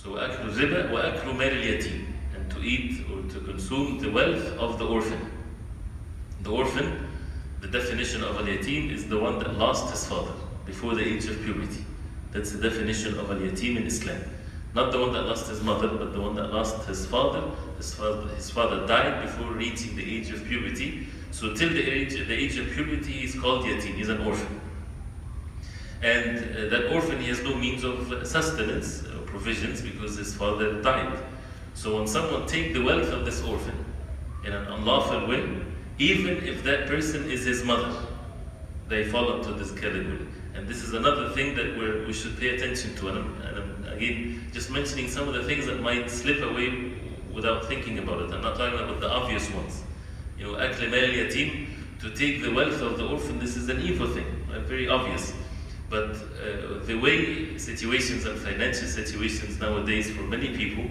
So أكل الربا وأكل مال اليتيم, and to eat or to consume the wealth of the orphan. The orphan, the definition of al-yatim is the one that lost his father before the age of puberty. That's the definition of al-yatim in Islam. Not the one that lost his mother, but the one that lost his father. His father died before reaching the age of puberty. So till the age of puberty, he's called yatim, he's an orphan. And that orphan, he has no means of sustenance or provisions because his father died. So when someone takes the wealth of this orphan in an unlawful way, even if that person is his mother, they fall into this category. And this is another thing that we should pay attention to. And I'm again just mentioning some of the things that might slip away without thinking about it. I'm not talking about the obvious ones. You know, akl mal yatim, to take the wealth of the orphan, this is an evil thing, right? Very obvious. But the way situations and financial situations nowadays for many people,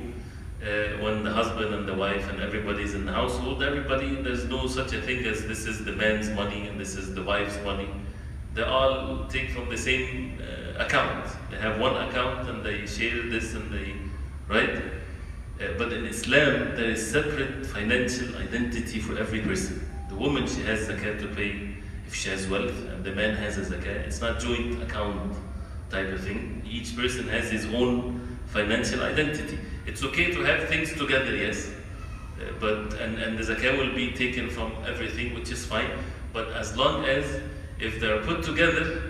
when the husband and the wife and everybody's in the household, there's no such a thing as this is the man's money and this is the wife's money. They all take from the same account. They have one account and they share this and they, right? But in Islam, there is separate financial identity for every person. The woman, she has zakat to pay if she has wealth, and the man has a zakat. It's not joint account type of thing. Each person has his own financial identity. It's okay to have things together, yes, but and the zakat will be taken from everything, which is fine. But as long as if they are put together,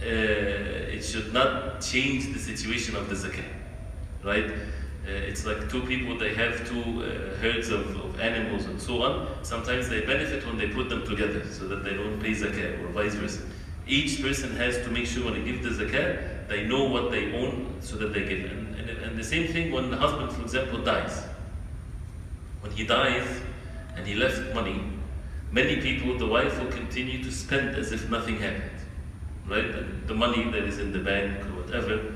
it should not change the situation of the zakat, right? It's like two people, they have two herds of animals and so on. Sometimes they benefit when they put them together so that they don't pay zakat or vice versa. Each person has to make sure when they give the zakat, they know what they own so that they give. And the same thing when the husband, for example, dies. When he dies and he left money, many people, the wife will continue to spend as if nothing happened, right? And the money that is in the bank or whatever,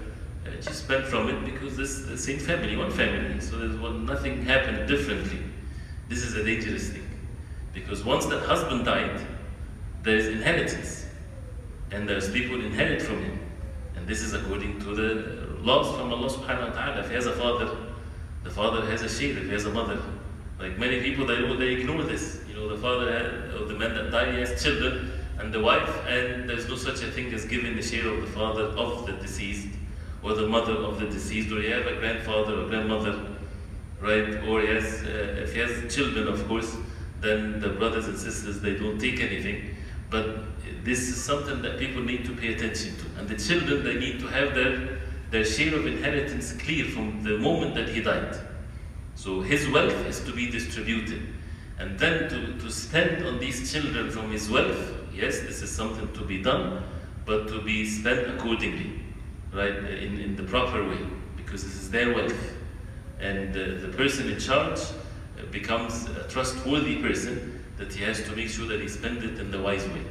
she spent from it because this is the same family, one family. So there's nothing happened differently. This is a dangerous thing. Because once that husband died, there is inheritance. And there's people who inherit from him. And this is according to the laws from Allah subhanahu wa ta'ala. If he has a father, the father has a share. If he has a mother, like many people, they ignore this. You know, the father or the man that died, he has children and the wife, and there's no such a thing as giving the share of the father of the deceased or the mother of the deceased, or he has a grandfather or grandmother, right? Or he has, if he has children, of course, then the brothers and sisters, they don't take anything. But this is something that people need to pay attention to. And the children, they need to have their share of inheritance clear from the moment that he died. So his wealth is to be distributed. And then to spend on these children from his wealth, yes, this is something to be done, but to be spent accordingly, right, in the proper way, because this is their wealth. And the person in charge becomes a trustworthy person, that he has to make sure that he spends it in the wise way.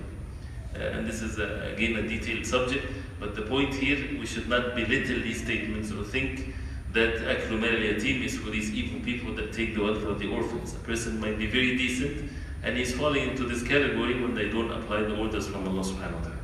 And this is, again, a detailed subject, but the point here, we should not belittle these statements or think that aklu mal yatim is for these evil people that take the wealth of the orphans. A person might be very decent, and he's falling into this category when they don't apply the orders from Allah subhanahu wa ta'ala.